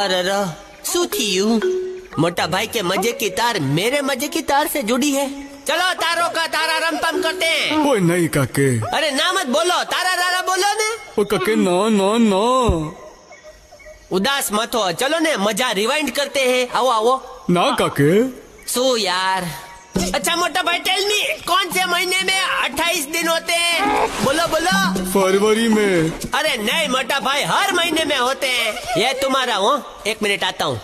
अरे शू थी मोटा भाई के मजे की तार मेरे मजे की तार से जुड़ी है। चलो तारों का तारा रमपम करते हैं। ओए नहीं काके। अरे ना मत बोलो, तारा तारा बोलो ने। ओ काके ना ना ना। उदास मत हो, चलो ने मजा रिवाइंड करते हैं। आओ आओ। ना काके। सो यार। अच्छा मोटा भाई टेल मी, कौन से महीने में 28 दिन होते हैं? बोलो बोलो। फरवरी में। अरे नहीं मोटा भाई, हर महीने में होते हैं। ये तुम्हारा हो, 1 मिनट आता हूँ।